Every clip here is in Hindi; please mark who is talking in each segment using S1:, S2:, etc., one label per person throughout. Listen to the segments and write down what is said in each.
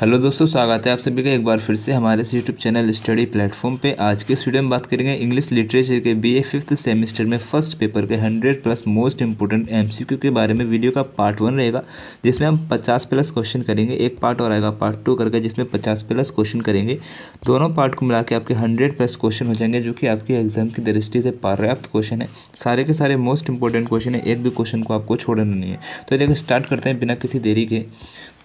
S1: हेलो दोस्तों, स्वागत है आप सभी का एक बार फिर से हमारे इस यूट्यूब चैनल स्टडी प्लेटफॉर्म पे। आज के इस वीडियो में बात करेंगे इंग्लिश लिटरेचर के बीए फिफ्थ सेमेस्टर में फर्स्ट पेपर के 100+ मोस्ट इंपोर्टेंट एमसीक्यू के बारे में। वीडियो का पार्ट 1 रहेगा जिसमें हम 50+ क्वेश्चन करेंगे। एक पार्ट और आएगा पार्ट 2 करके जिसमें 50+ क्वेश्चन करेंगे। दोनों पार्ट को मिला के आपके 100+ क्वेश्चन हो जाएंगे, जो कि आपकी एग्जाम की दृष्टि से पर्याप्त क्वेश्चन है। सारे के सारे मोस्ट इंपॉर्टेंट क्वेश्चन है, एक भी क्वेश्चन को आपको छोड़ना नहीं है। तो देखो स्टार्ट करते हैं बिना किसी देरी के।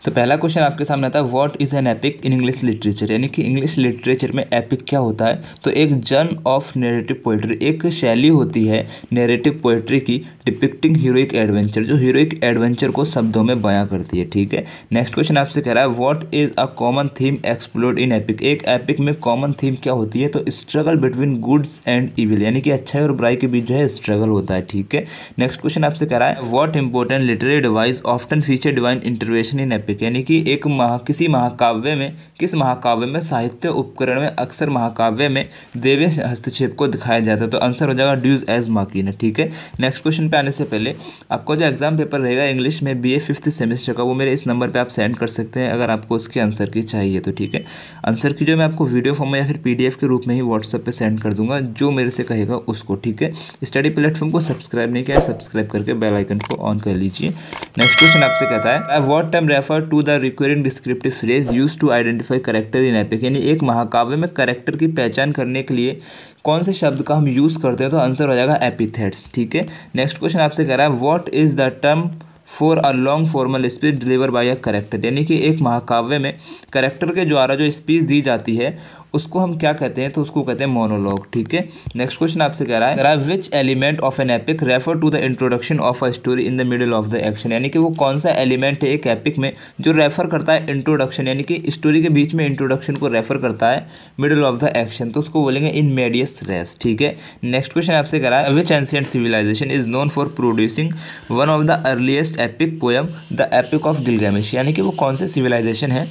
S1: तो पहला क्वेश्चन आपके सामने आता है, what is an epic in English literature, यानी कि इंग्लिश लिटरेचर में एपिक क्या होता है। तो एक जर्न ऑफ नैरेटिव पोइट्री, एक शैली होती है नैरेटिव पोइट्री की डिपिक्टिंग हीरोइक एडवेंचर, जो हीरोइक एडवेंचर को शब्दों में बयां करती है। ठीक है, नेक्स्ट क्वेश्चन आपसे कह रहा है, what is a common theme explored in epic, एक एपिक में कॉमन थीम क्या होती है। तो struggle between goods and evil, यानी कि अच्छाई और बुराई के बीच जो है स्ट्रगल होता है। ठीक है, नेक्स्ट क्वेश्चन आपसे कह रहा है, what important literary device often feature divine intervention in epic, यानी कि एक किसी महाकाव्य में, किस महाकाव्य में साहित्य उपकरण में अक्सर महाकाव्य में देवी हस्तक्षेप को दिखाया जाता है। तो आंसर हो जाएगा ड्यूज एज मार्किन। ठीक है, नेक्स्ट क्वेश्चन पे आने से पहले आपको जो एग्जाम पेपर रहेगा इंग्लिश में बीए फिफ्थ सेमेस्टर का, वो मेरे इस नंबर पे आप सेंड कर सकते हैं अगर आपको उसके आंसर की चाहिए तो। ठीक है, आंसर की जो मैं आपको वीडियो फॉर्म में या फिर पीडीएफ के रूप में ही व्हाट्सएप पे सेंड कर दूंगा, जो मेरे से कहेगा उसको। ठीक है, स्टडी प्लेटफॉर्म को सब्सक्राइब नहीं किया है, सब्सक्राइब करके बेल आइकन को ऑन कर लीजिए। नेक्स्ट क्वेश्चन आपसे कहता है, what term refer to the recurring descriptive phrase used to identify character in epic, यानी एक महाकाव्य में कैरेक्टर की पहचान करने के लिए कौन से शब्द का हम यूज़ करते हैं। तो आंसर हो जाएगा एपिथेट्स। ठीक है, नेक्स्ट क्वेश्चन आपसे कह रहा है, what is the term for a long formal speech deliver by a character, यानी कि एक महाकाव्य में कैरेक्टर के द्वारा जो स्पीच दी जाती है उसको हम क्या कहते हैं। तो उसको कहते हैं मोनोलॉग। ठीक है, नेक्स्ट क्वेश्चन आपसे कह रहा है, which element of an epic refer to the introduction of a story in the middle of the action, यानी कि वो कौन सा एलिमेंट है एक एपिक में जो रेफर करता है इंट्रोडक्शन, यानी कि स्टोरी के बीच में इंट्रोडक्शन को रेफर करता है मिडिल ऑफ द एक्शन, तो उसको बोलेंगे इन मेडियस रेस। ठीक है, नेक्स्ट क्वेश्चन आपसे कह रहा है, which ancient civilization is known for producing one of the earliest epic poem the epic of Gilgamesh, यानी कि वो कौन से सिविलाइजेशन है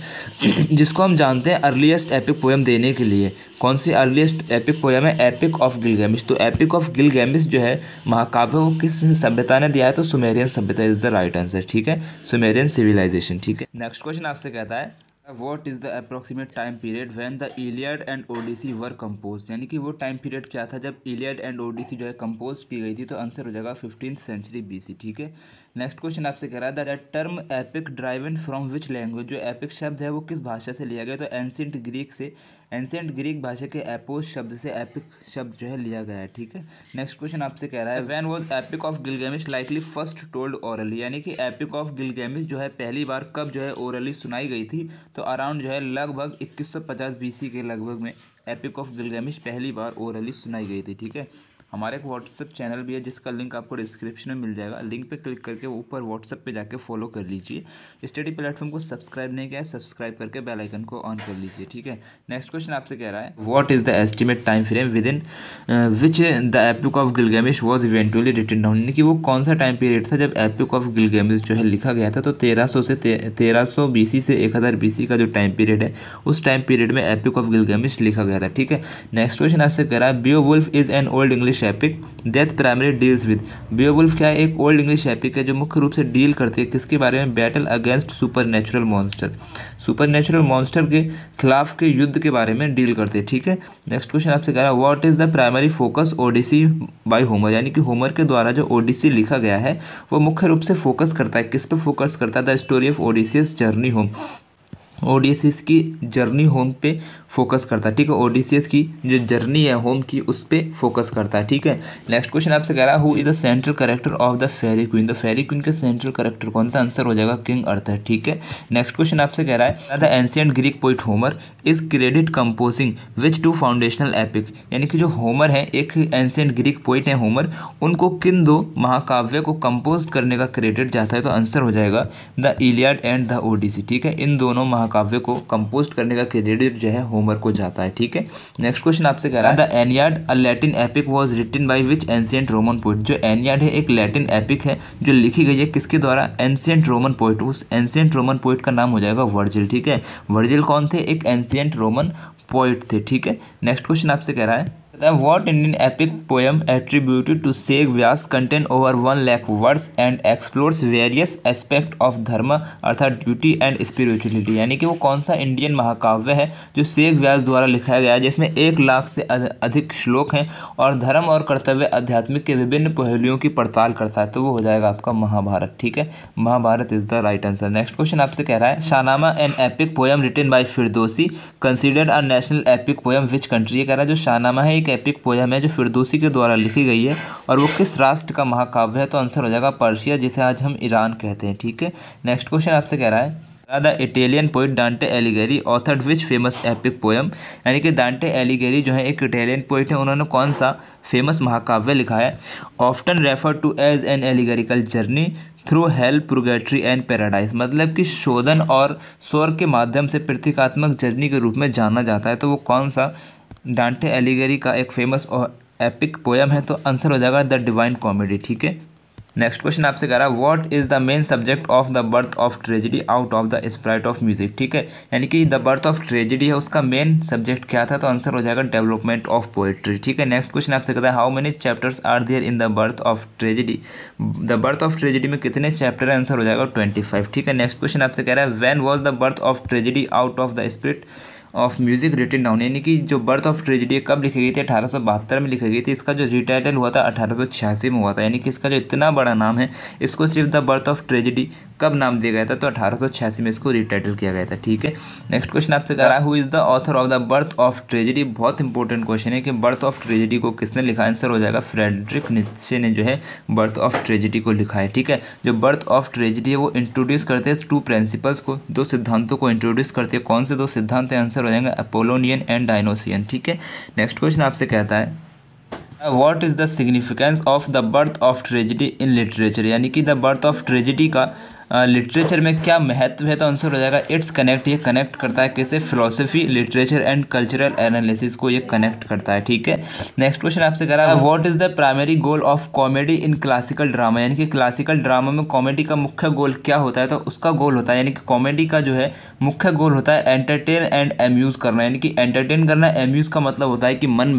S1: जिसको हम जानते हैं अर्लीस्ट एपिक पोएम देने के लिए। कौन सी अर्लीस्ट एपिक पोएम है, एपिक ऑफ गिलगामेश। तो एपिक ऑफ गिलगामेश जो है महाकाव्य वो किस सभ्यता ने दिया है। तो सुमेरियन सभ्यता इज द राइट आंसर। ठीक है, सुमेरियन सिविलाइजेशन। ठीक है, नेक्स्ट क्वेश्चन आपसे कहता है, what is the approximate time period when the Iliad and Odyssey were compose, यानी कि वो टाइम पीरियड क्या था जब इलियड एंड ओडिसी जो है कंपोज की गई थी। तो आंसर हो जाएगा 15th सेंचुरी BC। ठीक है, नेक्स्ट क्वेश्चन आपसे कह रहा है, that term epic driven from which language, जो एपिक शब्द है वो किस भाषा से लिया गया। तो एंशिएंट ग्रीक से, एंशिएंट ग्रीक भाषा के एपोस शब्द से एपिक शब्द जो है लिया गया है। ठीक है, नेक्स्ट क्वेश्चन आपसे कह रहा है, when was epic of Gilgamesh likely first told orally, यानी कि एपिक ऑफ गिलगामेश जो है पहली बार कब जो है ओरली सुनाई गई थी। तो अराउंड जो है लगभग 2150 BC के लगभग में एपिक ऑफ गिलगामेश पहली बार ओरली सुनाई गई थी। ठीक है, हमारे एक व्हाट्सएप चैनल भी है जिसका लिंक आपको डिस्क्रिप्शन में मिल जाएगा। लिंक पे क्लिक करके ऊपर व्हाट्सएप पे जाके फॉलो कर लीजिए। स्टडी प्लेटफॉर्म को सब्सक्राइब नहीं किया है, सब्सक्राइब करके बेल आइकन को ऑन कर लीजिए। ठीक है, नेक्स्ट क्वेश्चन आपसे कह रहा है, what is the estimate time frame within which the epic of Gilgamesh was eventually written down, यानी कि वो कौन सा टाइम पीरियड था जब एपिक ऑफ गिलगामेश जो है लिखा गया था। तो 1300 BC से 1000 BC का जो टाइम पीरियड है उस टाइम पीरियड में एपिक ऑफ गिलगामेश लिखा गया था। ठीक है, नेक्स्ट क्वेश्चन आपसे कह रहा है, Beowulf is an old English epic that primary deals with, Beowulf क्या है, एक ओल्ड इंग्लिश एपिक है जो मुख्य रूप से डील करती है किसके बारे में, battle against supernatural monster, supernatural monster के खिलाफ के युद्ध के बारे में डील करते हैं। ठीक है, नेक्स्ट क्वेश्चन आपसे कह रहा है, what is the primary focus Odyssey by Homer, यानी कि होमर के द्वारा जो ओडिसी लिखा गया है वो मुख्य रूप से फोकस करता है किस पे फोकस करता है, the story of Odysseus journey home, Odysseus की जर्नी होम पे फोकस करता है। ठीक है, ओडिसीज की जो जर्नी है होम की उस पे फोकस करता है। ठीक है, नेक्स्ट क्वेश्चन आपसे कह रहा है, who is the central character of the Faerie Queene, the Faerie Queene के सेंट्रल कैरेक्टर कौन था। आंसर हो जाएगा किंग अर्थर। ठीक है, नेक्स्ट क्वेश्चन आपसे कह रहा है, the ancient Greek poet Homer is credit composing which two foundational epic, यानी कि जो होमर है एक एंशिएंट ग्रीक पोइट है होमर, उनको किन दो महाकाव्य को कंपोज करने का क्रेडिट जाता है। तो आंसर हो जाएगा the Iliad and the Odyssey. ठीक है, इन दोनों काव्य को कंपोज करने का क्रेडिट जो है होमर को जाता है। ठीक है, नेक्स्ट क्वेश्चन आपसे कह रहा है, the Aeneid a Latin epic was written by which ancient Roman poet, जो एनियाड है एक लैटिन एपिक है जो लिखी गई है किसके द्वारा, एंशिएंट रोमन पोइट, उस एंशिएंट रोमन पोइट का नाम हो जाएगा वर्जिल। ठीक है, वर्जिल कौन थे, एक एंशिएंट रोमन पोइट थे। ठीक है, नेक्स्ट क्वेश्चन आपसे कह रहा है, what Indian epic poem attributed to Sheikh Vyas contain over 1 lakh words and explores various aspect of dharma अर्थात ड्यूटी एंड स्पिरिचुअलिटी। यानी कि वो कौन सा इंडियन महाकाव्य है जो शेख व्यास द्वारा लिखा गया है, जिसमें 1 लाख से अधिक श्लोक हैं और धर्म और कर्तव्य आध्यात्मिक के विभिन्न पहलुओं की पड़ताल करता है। तो वो हो जाएगा आपका महाभारत। ठीक है, Mahabharata is the right answer. Next question आपसे कह रहा है Shahnameh an epic poem written by Ferdowsi considered a national epic poem which country. ये कह रहा है जो शाहनामा है एक एपिक पोएम है जो फिरदौसी के द्वारा लिखी गई है और वो किस राष्ट्र का महाकाव्य है। तो आंसर हो जाएगा पर्शिया, जिसे आज हम ईरान कहते हैं। ठीक है, नेक्स्ट क्वेश्चन आपसे कह रहा है द इटालियन पोइट डांटे एलिगेरी authored which famous epic poem. यानी कि डांटे एलिगेरी जो है एक इटालियन पोइट है, उन्होंने कौन सा फेमस महाकाव्य लिखा है। Often refer to as an allegorical journey through hell purgatory and paradise. मतलब कि शोधन और स्वर्ग के माध्यम से प्रतीकात्मक जर्नी के रूप में जाना जाता है। तो वो कौन सा डांटे एलिगेरी का एक फेमस एपिक पोएम है। तो आंसर हो जाएगा द डिवाइन कॉमेडी। ठीक है, नेक्स्ट क्वेश्चन आपसे कह रहा है what is the main subject of the Birth of Tragedy out of the Sprite of music. ठीक है, यानी कि द बर्थ ऑफ ट्रेजेडी है उसका मेन सब्जेक्ट क्या था। तो आंसर हो जाएगा डेवलपमेंट ऑफ पोएट्री। ठीक है, नेक्स्ट क्वेश्चन आपसे कहता है how many chapters are there in the Birth of Tragedy. The Birth of Tragedy में कितने चैप्टर है, आंसर हो जाएगा 25। ठीक है, नेक्स्ट क्वेश्चन आपसे कह रहा है when was the Birth of Tragedy out of the Spirit of Music written down. यानी कि जो बर्थ ऑफ ट्रेजेडी कब लिखी गई थी, 1872 में लिखी गई थी। इसका जो रिटाइटल हुआ था 1886 में हुआ था। यानी कि इसका जो इतना बड़ा नाम है, इसको सिर्फ द बर्थ ऑफ ट्रेजेडी कब नाम दिया गया था, तो 1886 में इसको रिटाइटल किया गया था। ठीक है, नेक्स्ट क्वेश्चन आपसे कह रहा है who is the author of the Birth of tragedy. बहुत इंपॉर्टेंट क्वेश्चन है कि बर्थ ऑफ ट्रेजेडी को किसने लिखा। आंसर हो जाएगा फ्रेडरिक नीत्शे ने जो है बर्थ ऑफ ट्रेजेडी को लिखा है। ठीक है, जो बर्थ ऑफ ट्रेजेडी है वो इंट्रोड्यूस करते हैं 2 प्रिंसिपल्स को, 2 सिद्धांतों को इंट्रोड्यूस करते हैं। कौन से 2 सिद्धांत है, आंसर हो जाएगा अपोलोनियन एंड डायनोसियन। ठीक है, नेक्स्ट क्वेश्चन आपसे कहता है what is the significance of the Birth of tragedy in literature. यानी कि द बर्थ ऑफ ट्रेजेडी का लिटरेचर में क्या महत्व है। तो आंसर हो जाएगा इट्स कनेक्ट। ये कनेक्ट करता है कैसे, philosophy literature and cultural analysis को ये कनेक्ट करता है। ठीक है, नेक्स्ट क्वेश्चन आपसे कह रहा है what is the primary goal of comedy in classical drama. यानी कि क्लासिकल ड्रामा में कॉमेडी का मुख्य गोल क्या होता है। तो उसका गोल होता है, यानी कि कॉमेडी का जो है मुख्य गोल होता है एंटरटेन एंड एम्यूज करना। यानी कि एंटरटेन करना, एम्यूज का मतलब होता है कि मन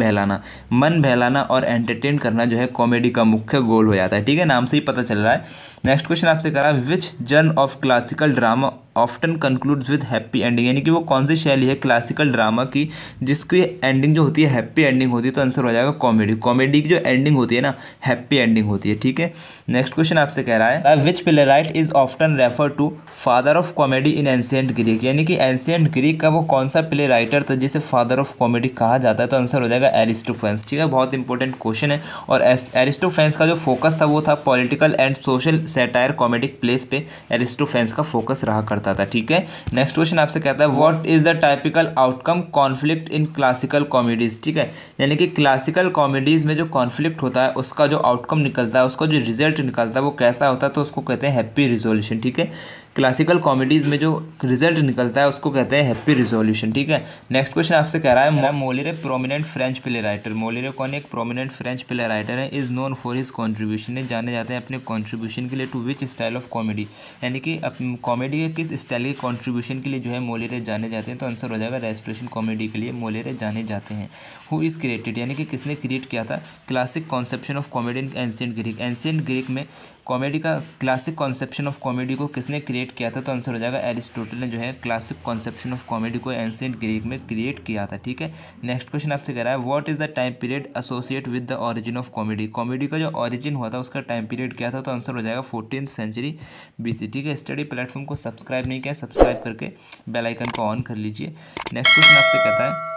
S1: बहलाना और एंटरटेन करना जो है कॉमेडी का मुख्य गोल हो जाता है। ठीक है, नाम से ही पता चल रहा है। नेक्स्ट क्वेश्चन आपसे कह रहा है विच जर्न of classical drama often concludes with happy ending. यानी कि वो कौन सी शैली है क्लासिकल ड्रामा की जिसकी एंडिंग जो होती है हैप्पी एंडिंग होती है। तो आंसर हो जाएगा कॉमेडी। कॉमेडी की जो एंडिंग होती है ना, हैप्पी एंडिंग होती है। ठीक है, नेक्स्ट क्वेश्चन आपसे कह रहा है which playwright is often refer to father of comedy in ancient Greek. यानी कि एंशिएंट ग्रीक का वो कौन सा प्ले राइटर था जिसे फादर ऑफ कॉमेडी कहा जाता है। तो आंसर हो जाएगा एरिस्टोफेंस। ठीक है, बहुत इंपॉर्टेंट क्वेश्चन है। और एरिस्टोफेंस का जो फोकस था वो था political and social satire comedic place पे एरिस्टोफेंस का फोकस रहा करता था। ठीक है, नेक्स्ट क्वेश्चन आपसे कहता है what is the typical outcome conflict in classical comedies. ठीक है, यानी कि क्लासिकल कॉमेडीज में जो कॉन्फ्लिक्ट होता है उसका जो आउटकम निकलता है, उसका जो रिजल्ट निकलता है वो कैसा होता है। तो उसको कहते हैं हैप्पी रिजोल्यूशन। ठीक है, क्लासिकल कॉमेडीज में जो रिजल्ट निकलता है उसको कहते हैं हैप्पी रिजोल्यूशन। ठीक है, नेक्स्ट क्वेश्चन आपसे कह रहा है Moliere prominent French play writer. Moliere कौन एक प्रोमिनेंट फ्रेंच प्ले राइटर है, is known for his contribution. ये जाने जाते हैं अपने कॉन्ट्रीब्यूशन के लिए to which style of comedy. यानी कि कॉमेडी के किस स्टाइल के कॉन्ट्रीब्यूशन के लिए जो है मोलिरे जाने जाते हैं। तो आंसर हो जाएगा रेस्टोरेशन कॉमेडी के लिए मोलिरे जाने जाते हैं। हु इज क्रिएटेड, यानी कि किसने क्रिएट किया था classic conception of comedy in ancient Greek. Ancient Greek में कॉमेडी का क्लासिक कॉन्सेप्शन ऑफ कॉमेडी को किसने क्रिएट किया था। तो आंसर हो जाएगा एरिस्टोटल ने जो है क्लासिक कॉन्सेप्शन ऑफ कॉमेडी को एंशिएंट ग्रीक में क्रिएट किया था। ठीक है, नेक्स्ट क्वेश्चन आपसे कह रहा है what is the time period associate with the origin of comedy. Comedy का जो ओरिजिन हुआ था उसका टाइम पीरियड क्या था। तो आंसर हो जाएगा 14th सेंचुरी BC। ठीक है, स्टडी प्लेटफॉर्म को सब्सक्राइब नहीं किया, सब्सक्राइब करके बेल आइकन को ऑन कर लीजिए। नेक्स्ट क्वेश्चन आपसे कहता है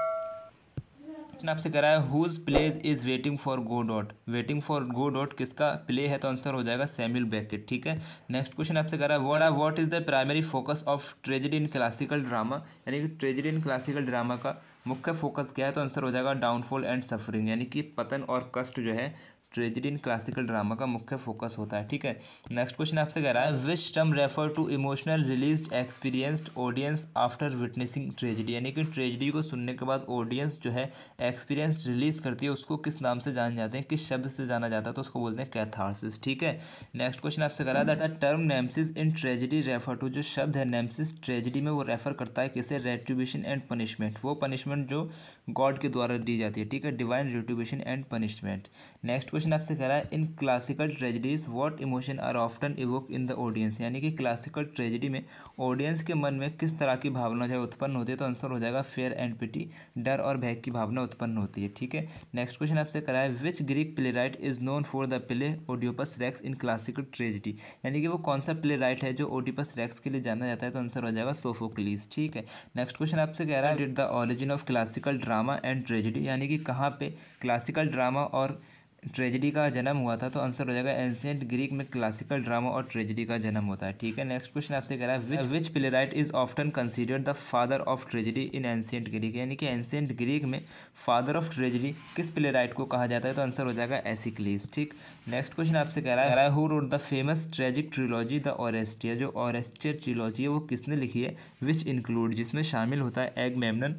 S1: आपसे कह रहा है whose plays is waiting for Godot. Waiting for Godot किसका प्ले है। तो आंसर हो जाएगा सैमुअल बेकेट। ठीक है, नेक्स्ट क्वेश्चन आपसे कह रहा है what is the primary focus of tragedy in classical drama. यानी कि ट्रेजेडी इन क्लासिकल ड्रामा का मुख्य फोकस क्या है। तो आंसर हो जाएगा डाउनफॉल एंड सफरिंग। यानी कि पतन और कष्ट जो है ट्रेजेडी इन क्लासिकल ड्रामा का मुख्य फोकस होता है। ठीक है, नेक्स्ट क्वेश्चन आपसे कह रहा है which term refer to emotional released experienced audience after witnessing tragedy, यानी कि ट्रेजेडी को सुनने के बाद ऑडियंस जो है एक्सपीरियंस रिलीज करती है उसको किस नाम से जाने जाते हैं, किस शब्द से जाना जाता है, तो उसको बोलते हैं कैथारसिस। ठीक है, नेक्स्ट क्वेश्चन आपसे कह रहा है that term nemesis in tragedy refer to, जो शब्द है नेमेसिस ट्रेजेडी में वो रेफर करता है किसे, रेट्रिब्यूशन एंड पनिशमेंट, वो पनिशमेंट जो गॉड के द्वारा दी जाती है। ठीक है, divine retribution and punishment. Next question आपसे कह रहा है in classical tragedies what emotion are often evoke in the audience, यानी कि क्लासिकल ट्रेजेडी में ऑडियंस के मन में किस तरह की भावना जो है उत्पन्न होती है, तो आंसर हो जाएगा फेयर एंड पिटी, डर और भय की भावना उत्पन्न होती है। ठीक है, नेक्स्ट क्वेश्चन आपसे कह रहा है which Greek playwright is known for the play Oedipus Rex in classical tragedy, यानी कि वो कौन सा प्ले राइट है जो ओडिपस रेक्स के लिए जाना जाता है, तो आंसर हो जाएगा सोफोक्लीस। ठीक है, नेक्स्ट क्वेश्चन आपसे कह रहा है did the origin of classical drama and tragedy, यानी कि कहाँ पे क्लासिकल ड्रामा और ट्रेजेडी का जन्म हुआ था, तो आंसर हो जाएगा एंशिएंट ग्रीक में क्लासिकल ड्रामा और ट्रेजेडी का जन्म होता है। ठीक है, नेक्स्ट क्वेश्चन आपसे कह रहा है which play right is often considered the father of tragedy in ancient Greek, यानी कि एंशिएंट ग्रीक में फादर ऑफ ट्रेजेडी किस प्ले राइट को कहा जाता है, तो आंसर हो जाएगा एसिक्लीस। ठीक, नेक्स्ट क्वेश्चन आपसे कह रहा है who wrote the famous tragic trilogy the Oresteia, जो ओरेस्टिया ट्रिलॉजी है वो किसने लिखी है, विच इंक्लूड, जिसमें शामिल होता है एगमेम्नन,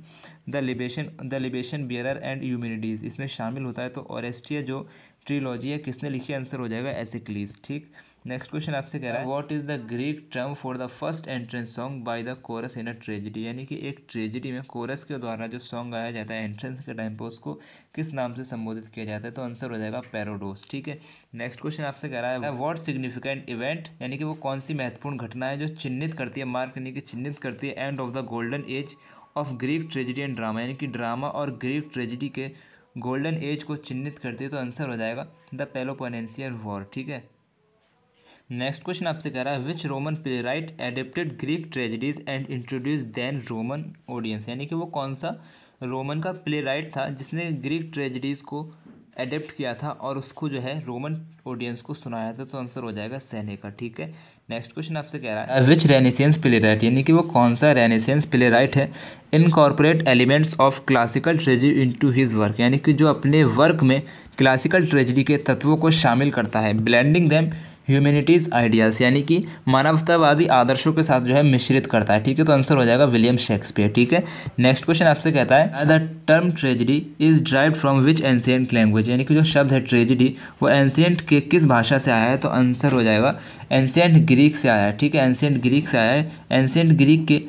S1: द लिबेशन बियरर एंड यूमेनिडीज, इसमें शामिल होता है। तो ओरेस्टिया जो ट्रिलॉजी है किसने लिखी, आंसर हो जाएगा एसिक्लीस। ठीक, नेक्स्ट क्वेश्चन आपसे कह रहा है what is the Greek term for the first entrance song by the coarse in a tragedy, यानी कि एक ट्रेजेडी में कोरस के द्वारा जो सॉन्ग गाया जाता है एंट्रेंस के टाइम पर उसको किस नाम से संबोधित किया जाता है, तो आंसर हो जाएगा पैरोडोस। ठीक है, नेक्स्ट क्वेश्चन आपसे कह रहा है व्हाट सिग्निफिकेंट इवेंट, यानी कि वो कौन सी महत्वपूर्ण घटना है जो चिन्हित करती है, मार्क यानी कि चिन्हित करती है end of the golden age of Greek tragedy and drama, यानी कि ड्रामा और ग्रीक ट्रेजेडी के गोल्डन एज को चिन्हित करती है, तो आंसर हो जाएगा द पेलोपोनेशियन वॉर। ठीक है, नेक्स्ट क्वेश्चन आपसे कह रहा है which Roman playwright adapted Greek tragedies and introduce then Roman audience, यानी कि वो कौन सा रोमन का प्ले राइट था जिसने ग्रीक ट्रेजेडीज को एडेप्ट किया था और उसको जो है रोमन ऑडियंस को सुनाया था, तो आंसर हो जाएगा सेनेका। ठीक है, नेक्स्ट क्वेश्चन आपसे कह रहा है विच रेनेसेंस प्ले राइट, यानी कि वो कौन सा रेनेसेंस प्ले राइट है incorporate elements of classical tragedy into his work, यानी कि जो अपने वर्क में क्लासिकल ट्रेजेडी के तत्वों को शामिल करता है, ब्लेंडिंग देम ह्यूमैनिटीज़ आइडियाज़, यानी कि मानवतावादी आदर्शों के साथ जो है मिश्रित करता है। ठीक है, तो आंसर हो जाएगा विलियम शेक्सपियर। ठीक है, नेक्स्ट क्वेश्चन आपसे कहता है the term tragedy is derived from which ancient language, यानी कि जो शब्द है ट्रेजेडी वो एंशिएंट के किस भाषा से आया है, तो आंसर हो जाएगा एंशिएंट ग्रीक से आया है। ठीक है, एंशिएंट ग्रीक से आया है। एंशिएंट ग्रीक के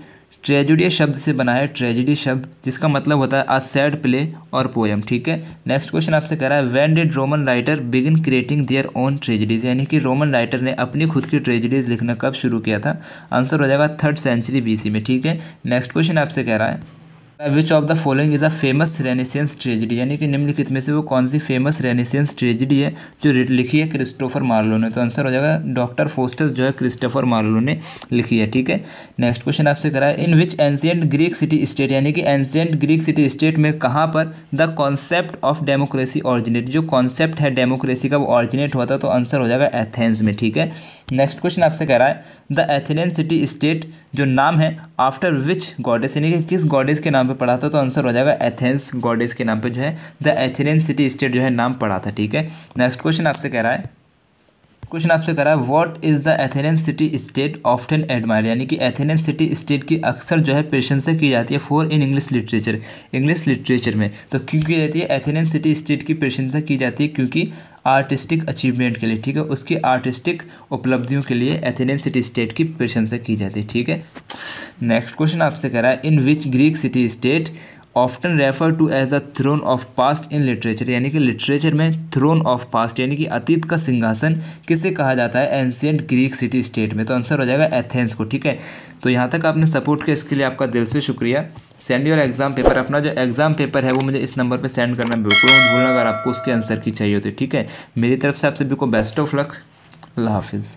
S1: ट्रेजेडी शब्द से बना है ट्रेजेडी शब्द, जिसका मतलब होता है अ सैड प्ले और पोएम। ठीक है, नेक्स्ट क्वेश्चन आपसे कह रहा है when did Roman writer begin creating their own tragedies, यानी कि रोमन राइटर ने अपनी खुद की ट्रेजेडीज लिखना कब शुरू किया था, आंसर हो जाएगा 3rd सेंचुरी BC में। ठीक है, नेक्स्ट क्वेश्चन आपसे कह रहा है which of the following is a famous renaissance tragedy, यानी कि निम्नलिखित में से वो कौन सी फेमस रेनेसेंस ट्रेजेडी है जो लिखी है क्रिस्टोफर मार्लो ने, तो आंसर हो जाएगा डॉक्टर फोस्टर जो है क्रिस्टोफर मार्लो ने लिखी है। ठीक है, नेक्स्ट क्वेश्चन आपसे करा है in which ancient Greek city state, यानी कि एंशिएंट ग्रीक सिटी स्टेट में कहाँ पर the concept of democracy originate, जो कॉन्सेप्ट है डेमोक्रेसी का वो ऑरिजिनेट हुआ था, तो आंसर हो जाएगा एथेंस में। ठीक है, नेक्स्ट क्वेश्चन आपसे कह रहा है द एथेनियन सिटी स्टेट जो नाम है आफ्टर विच गॉडेस, यानी कि किस गॉडेस के नाम पे पढ़ा था, तो आंसर हो जाएगा एथेंस गॉडेस के नाम पे जो है द एथेनियन सिटी स्टेट जो है नाम पड़ा था। ठीक है, नेक्स्ट क्वेश्चन आपसे कह रहा है what is the Athenian city state often admire, यानी कि एथेनियन सिटी स्टेट की अक्सर जो है प्रशंसा की जाती है फॉर इन इंग्लिश लिटरेचर में, तो क्यों की जाती है एथेनियन सिटी स्टेट की प्रशंसा की जाती है, क्योंकि आर्टिस्टिक अचीवमेंट के लिए। ठीक है, उसकी आर्टिस्टिक उपलब्धियों के लिए एथेनियन सिटी स्टेट की प्रशंसा की जाती है। ठीक है, नेक्स्ट क्वेश्चन आपसे कह रहा है in which Greek city state often refer to as the throne of past in literature, यानी कि लिटरेचर में थ्रोन ऑफ पास्ट यानी कि अतीत का सिंहासन किसे कहा जाता है एंशिएंट ग्रीक सिटी स्टेट में, तो आंसर हो जाएगा एथेंस को। ठीक है, तो यहाँ तक आपने सपोर्ट किया, इसके लिए आपका दिल से शुक्रिया। सेंड योर एग्जाम पेपर, अपना जो एग्जाम पेपर है वो मुझे इस नंबर पे सेंड करना बिल्कुल मत भूलना अगर आपको उसके आंसर की चाहिए होती है। ठीक है, मेरी तरफ से आप सभी को बेस्ट ऑफ लक, अल्लाह हाफिज़।